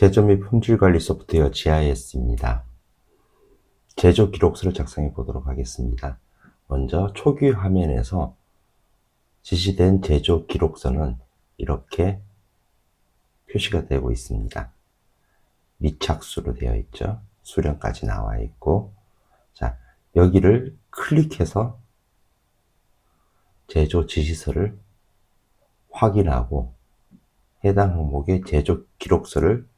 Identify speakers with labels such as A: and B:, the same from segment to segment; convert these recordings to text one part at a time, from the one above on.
A: 제조 및 품질 관리 소프트웨어 GIS입니다. 제조 기록서를 작성해 보도록 하겠습니다. 먼저 초기 화면에서 지시된 제조 기록서는 이렇게 표시가 되고 있습니다. 미착수로 되어 있죠. 수량까지 나와 있고, 자, 여기를 클릭해서 제조 지시서를 확인하고 해당 항목의 제조 기록서를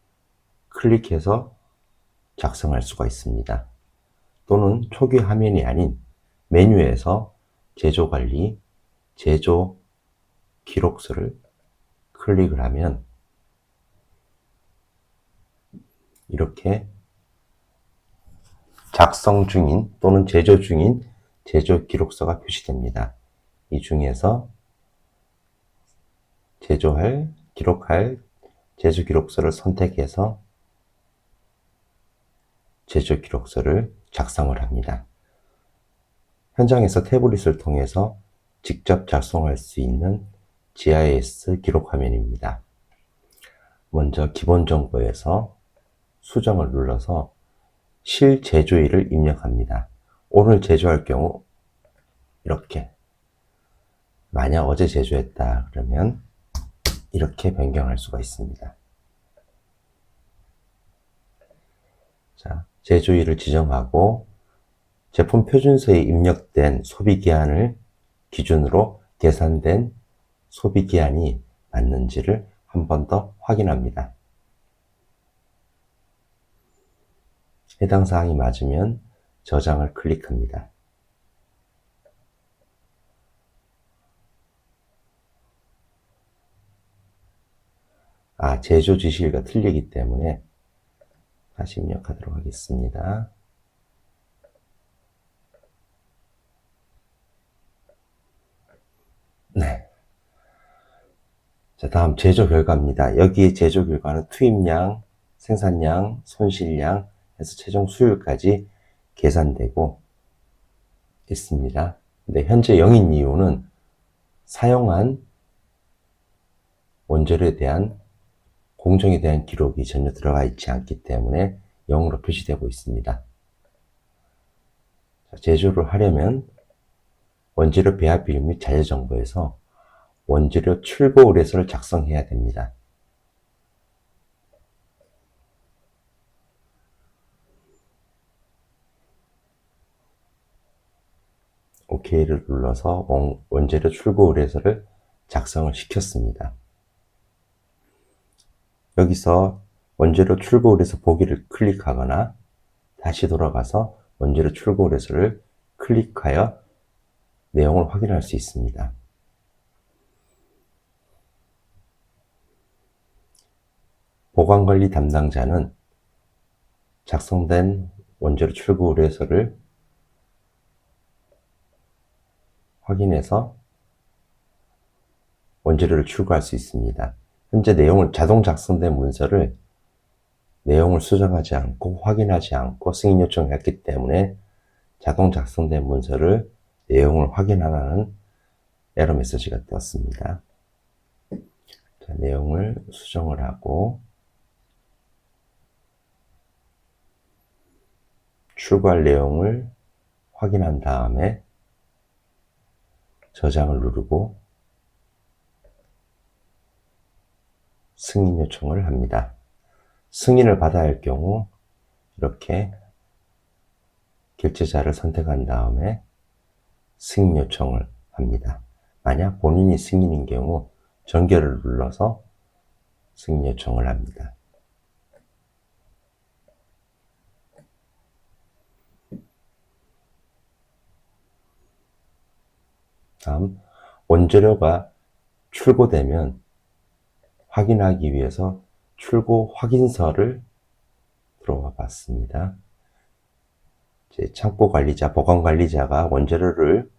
A: 클릭해서 작성할 수가 있습니다. 또는 초기 화면이 아닌 메뉴에서 제조 관리, 제조 기록서를 클릭을 하면 이렇게 작성 중인 또는 제조 중인 제조 기록서가 표시됩니다. 이 중에서 기록할 제조 기록서를 선택해서 제조 기록서를 작성을 합니다. 현장에서 태블릿을 통해서 직접 작성할 수 있는 GIS 기록 화면입니다. 먼저 기본 정보에서 수정을 눌러서 실제조일을 입력합니다. 오늘 제조할 경우 이렇게, 만약 어제 제조했다 그러면 이렇게 변경할 수가 있습니다. 자, 제조일을 지정하고 제품 표준서에 입력된 소비기한을 기준으로 계산된 소비기한이 맞는지를 한 번 더 확인합니다. 해당 사항이 맞으면 저장을 클릭합니다. 제조 지시일과 틀리기 때문에 다시 입력하도록 하겠습니다. 네. 자, 다음 제조 결과입니다. 여기에 제조 결과는 투입량, 생산량, 손실량 해서 최종 수율까지 계산되고 있습니다. 근데 현재 0인 이유는 사용한 원재료에 대한 공정에 대한 기록이 전혀 들어가 있지 않기 때문에 0으로 표시되고 있습니다. 자, 제조를 하려면 원재료 배합 비율 및 자재 정보에서 원재료 출고 의뢰서를 작성해야 됩니다. OK를 눌러서 원재료 출고 의뢰서를 작성을 시켰습니다. 여기서 원재료 출고 의뢰서 보기를 클릭하거나 다시 돌아가서 원재료 출고 의뢰서를 클릭하여 내용을 확인할 수 있습니다. 보관관리 담당자는 작성된 원재료 출고 의뢰서를 확인해서 원재료를 출고할 수 있습니다. 현재 자동 작성된 문서를 내용을 수정하지 않고 확인하지 않고 승인 요청했기 때문에 자동 작성된 문서를 내용을 확인하라는 에러 메시지가 떴습니다. 자, 내용을 수정을 하고 출고할 내용을 확인한 다음에 저장을 누르고 승인 요청을 합니다. 승인을 받아야 할 경우 이렇게 결제자를 선택한 다음에 승인 요청을 합니다. 만약 본인이 승인인 경우 전결을 눌러서 승인 요청을 합니다. 다음, 원재료가 출고되면 확인하기 위해서 출고 확인서를 들어와 봤습니다. 창고 관리자, 보관 관리자가 원재료를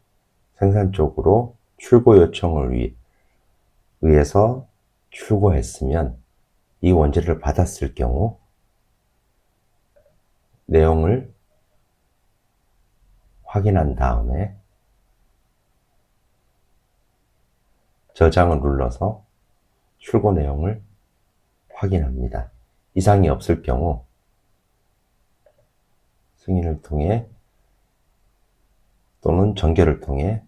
A: 생산 쪽으로 출고 요청을 위해서 출고했으면 이 원재료를 받았을 경우 내용을 확인한 다음에 저장을 눌러서 출고 내용을 확인합니다. 이상이 없을 경우 승인을 통해 또는 전결을 통해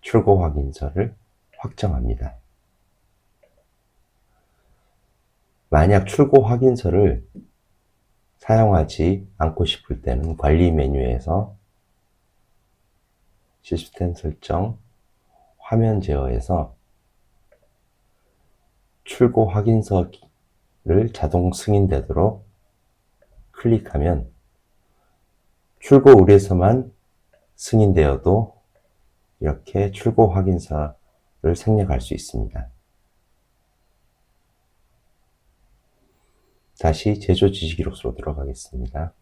A: 출고 확인서를 확정합니다. 만약 출고 확인서를 사용하지 않고 싶을 때는 관리 메뉴에서 시스템 설정, 화면 제어에서 출고 확인서를 자동 승인되도록 클릭하면 출고 의뢰서만 승인되어도 이렇게 출고 확인서를 생략할 수 있습니다. 다시 제조 지시기록서로 들어가겠습니다.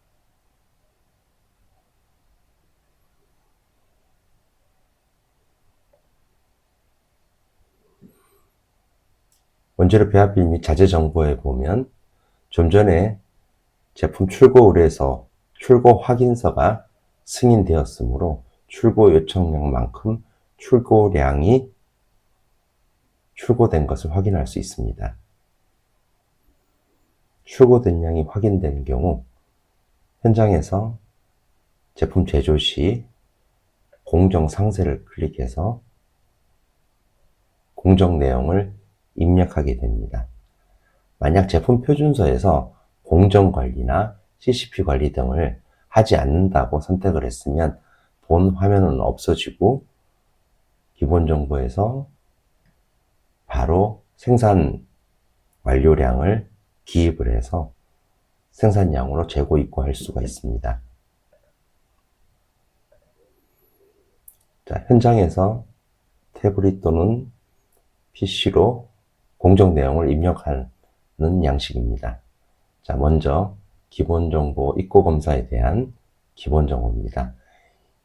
A: 원재료 배합비 및 자재 정보에 보면 좀 전에 제품 출고 의뢰서, 출고 확인서가 승인되었으므로 출고 요청량만큼 출고량이 출고된 것을 확인할 수 있습니다. 출고된 양이 확인된 경우 현장에서 제품 제조 시 공정 상세를 클릭해서 공정 내용을 입력하게 됩니다. 만약 제품 표준서에서 공정 관리나 CCP 관리 등을 하지 않는다고 선택을 했으면 본 화면은 없어지고 기본 정보에서 바로 생산 완료량을 기입을 해서 생산량으로 재고 입고할 수가 있습니다. 자, 현장에서 태블릿 또는 PC로 공정 내용을 입력하는 양식입니다. 자, 먼저 기본 정보 입고 검사에 대한 기본 정보입니다.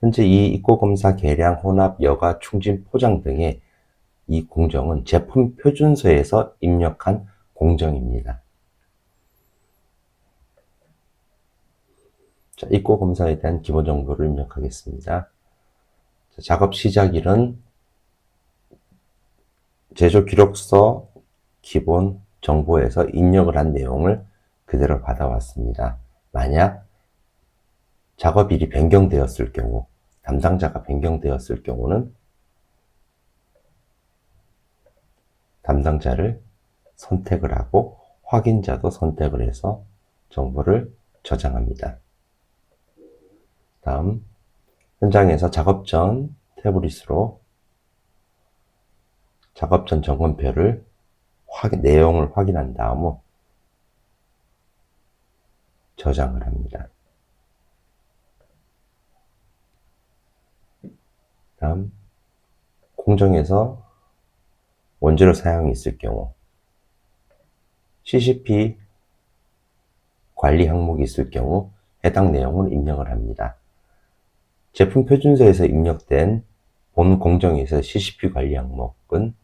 A: 현재 이 입고 검사 계량, 혼합, 여과, 충진, 포장 등의 이 공정은 제품 표준서에서 입력한 공정입니다. 자, 입고 검사에 대한 기본 정보를 입력하겠습니다. 자, 작업 시작일은 제조 기록서 기본 정보에서 입력을 한 내용을 그대로 받아왔습니다. 만약 작업일이 변경되었을 경우, 담당자가 변경되었을 경우는 담당자를 선택을 하고 확인자도 선택을 해서 정보를 저장합니다. 다음, 현장에서 작업 전 태블릿으로 작업 전 점검표를 내용을 확인한 다음 후 저장을 합니다. 다음, 공정에서 원재료 사용이 있을 경우 CCP 관리 항목이 있을 경우 해당 내용을 입력을 합니다. 제품 표준서에서 입력된 본 공정에서 CCP 관리 항목은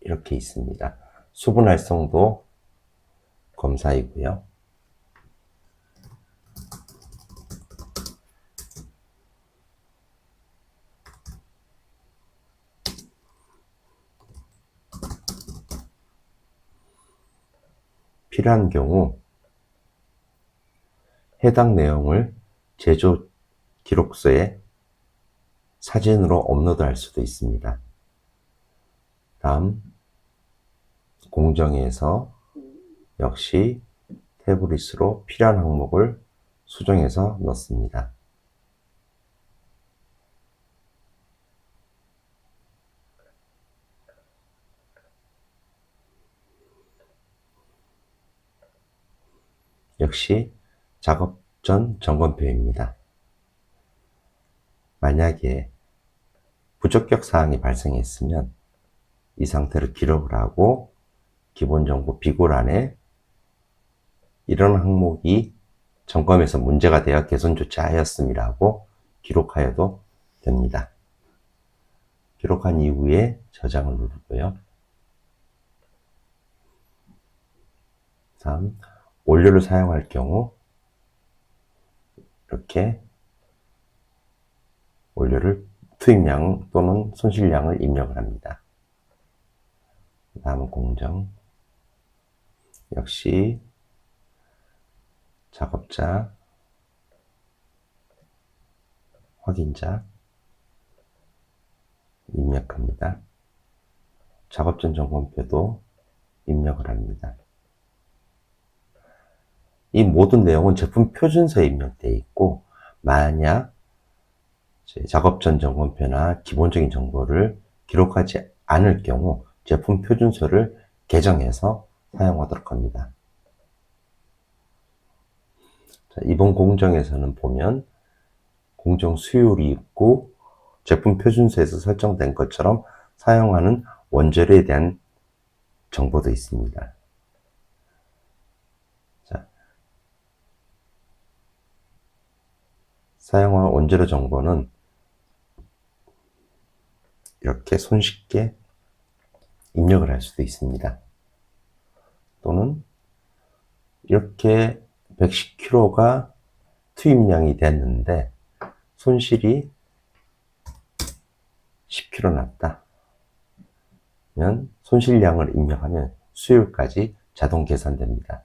A: 이렇게 있습니다. 수분 활성도 검사이고요. 필요한 경우 해당 내용을 제조 기록서에 사진으로 업로드할 수도 있습니다. 다음, 공정에서 역시 태블릿으로 필요한 항목을 수정해서 넣습니다. 역시 작업 전 점검표입니다. 만약에 부적격 사항이 발생했으면 이 상태를 기록을 하고 기본 정보 비고란에 이런 항목이 점검에서 문제가 되어 개선 조치하였음이라고 기록하여도 됩니다. 기록한 이후에 저장을 누르고요. 다음, 원료를 사용할 경우 이렇게 원료를 투입량 또는 손실량을 입력을 합니다. 다음 공정, 역시 작업자, 확인자 입력합니다. 작업 전 점검표도 입력을 합니다. 이 모든 내용은 제품 표준서에 입력되어 있고, 만약 작업 전 점검표나 기본적인 정보를 기록하지 않을 경우 제품 표준서를 개정해서 사용하도록 합니다. 자, 이번 공정에서는 보면 공정 수율이 있고 제품 표준서에서 설정된 것처럼 사용하는 원재료에 대한 정보도 있습니다. 자, 사용할 원재료 정보는 이렇게 손쉽게 입력을 할 수도 있습니다. 또는 이렇게 110kg가 투입량이 됐는데 손실이 10kg 났다. 면 손실량을 입력하면 수율까지 자동 계산됩니다.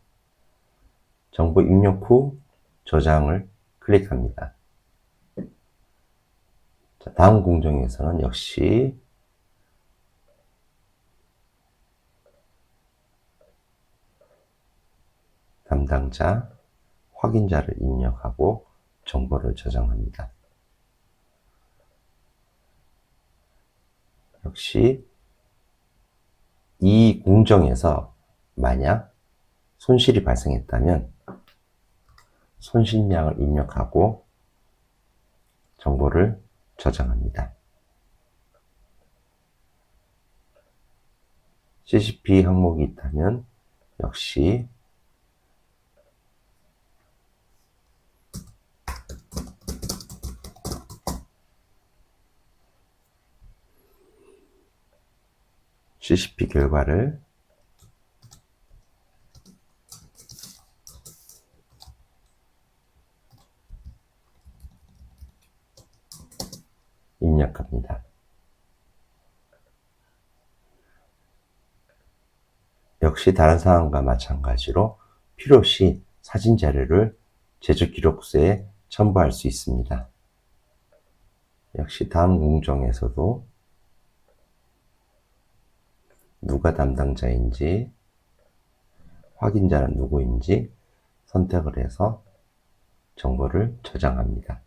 A: 정보 입력 후 저장을 클릭합니다. 자, 다음 공정에서는 역시 담당자, 확인자를 입력하고 정보를 저장합니다. 역시 이 공정에서 만약 손실이 발생했다면 손실량을 입력하고 정보를 저장합니다. CCP 항목이 있다면 역시 CCP 결과를 입력합니다. 역시 다른 사항과 마찬가지로 필요시 사진 자료를 제조 기록서에 첨부할 수 있습니다. 역시 다음 공정에서도 누가 담당자인지, 확인자는 누구인지 선택을 해서 정보를 저장합니다.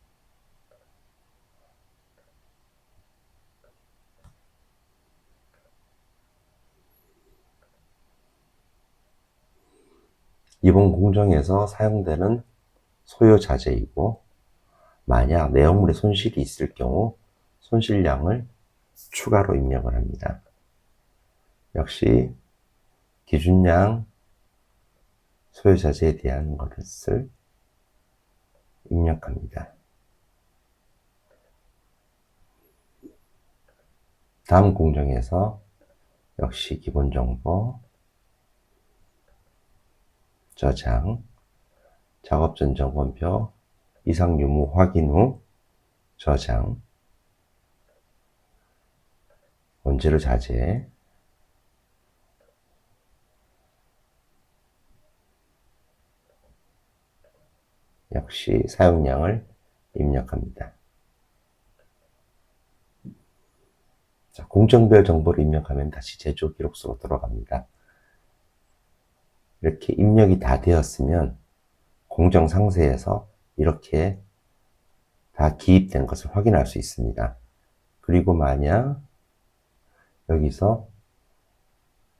A: 이번 공정에서 사용되는 소요 자재이고, 만약 내용물에 손실이 있을 경우 손실량을 추가로 입력을 합니다. 역시 기준량 소요 자재에 대한 것을 입력합니다. 다음 공정에서 역시 기본 정보, 저장, 작업 전 점검표, 이상 유무 확인 후 저장, 원재료 자재, 역시 사용량을 입력합니다. 자, 공정별 정보를 입력하면 다시 제조 기록서로 돌아갑니다. 이렇게 입력이 다 되었으면 공정 상세에서 이렇게 다 기입된 것을 확인할 수 있습니다. 그리고 만약 여기서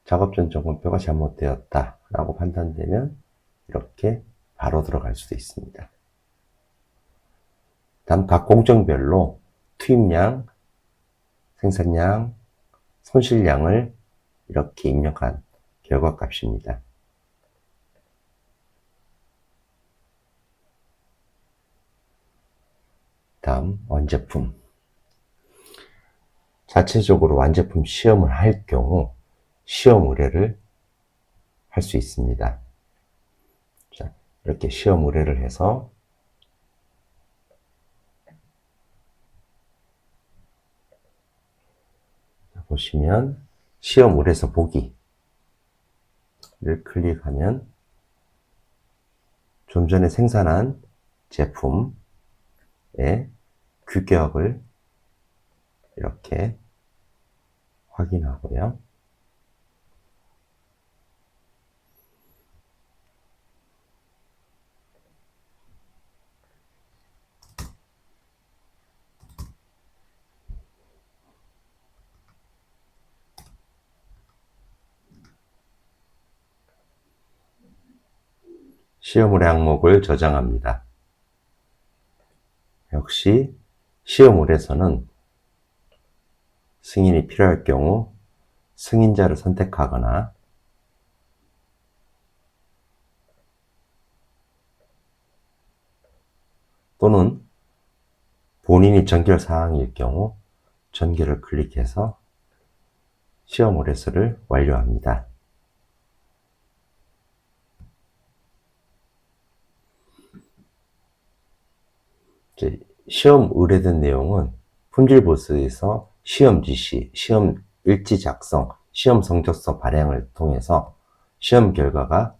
A: 작업 전 점검표가 잘못되었다 라고 판단되면 이렇게 바로 들어갈 수도 있습니다. 다음 각 공정별로 투입량, 생산량, 손실량을 이렇게 입력한 결과값입니다. 다음 완제품. 자체적으로 완제품 시험을 할 경우 시험 의뢰를 할 수 있습니다. 자, 이렇게 시험 의뢰를 해서 보시면 시험 의뢰서 보기 클릭하면 좀 전에 생산한 제품의 규격을 이렇게 확인하고요. 시험 의뢰 항목을 저장합니다. 역시 시험 의뢰서는 승인이 필요할 경우 승인자를 선택하거나 또는 본인이 전결 사항일 경우 전결을 클릭해서 시험 의뢰서를 완료합니다. 시험 의뢰된 내용은 품질보수에서 시험 지시, 시험 일지 작성, 시험 성적서 발행을 통해서 시험 결과가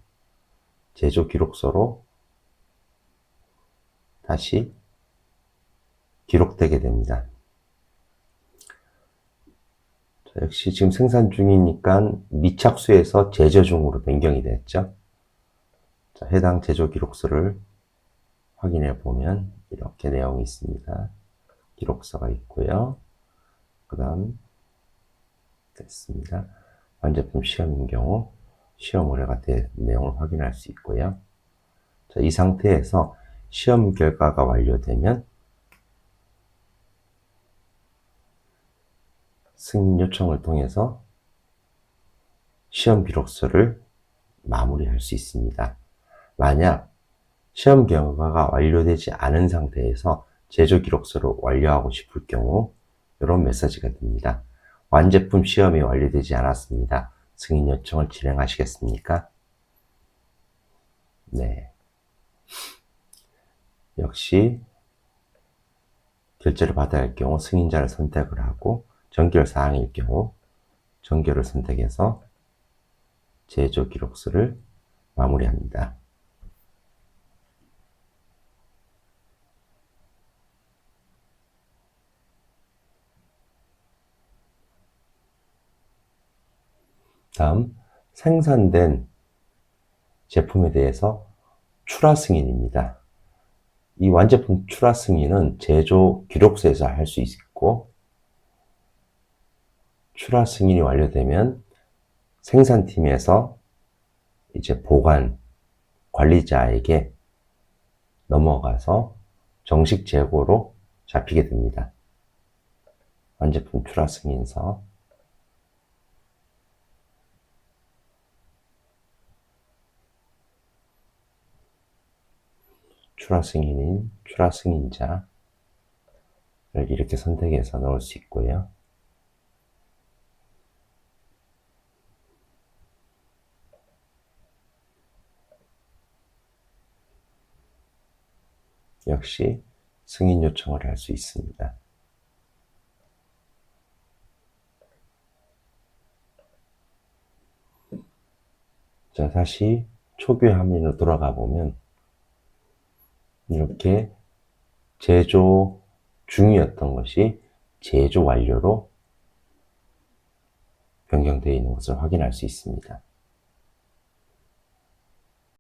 A: 제조 기록서로 다시 기록되게 됩니다. 역시 지금 생산 중이니까 미착수에서 제조 중으로 변경이 됐죠. 해당 제조 기록서를 확인해 보면 이렇게 내용이 있습니다. 기록서가 있고요. 그 다음 됐습니다. 완제품 시험인 경우 시험 의뢰가 된 내용을 확인할 수 있고요. 이 상태에서 시험 결과가 완료되면 승인 요청을 통해서 시험 기록서를 마무리할 수 있습니다. 만약 시험 결과가 완료되지 않은 상태에서 제조 기록서를 완료하고 싶을 경우 이런 메시지가 듭니다. 완제품 시험이 완료되지 않았습니다. 승인 요청을 진행하시겠습니까? 네. 역시 결제를 받아야 할 경우 승인자를 선택을 하고 전결 사항일 경우 전결을 선택해서 제조 기록서를 마무리합니다. 다음 생산된 제품에 대해서 출하 승인입니다. 이 완제품 출하 승인은 제조 기록서에서 할 수 있고 출하 승인이 완료되면 생산팀에서 이제 보관 관리자에게 넘어가서 정식 재고로 잡히게 됩니다. 완제품 출하 승인서 출하 승인인 출하 승인자를 이렇게 선택해서 넣을 수 있고요. 역시 승인 요청을 할 수 있습니다. 자, 다시 초기 화면으로 돌아가 보면 이렇게 제조 중이었던 것이 제조 완료로 변경되어 있는 것을 확인할 수 있습니다.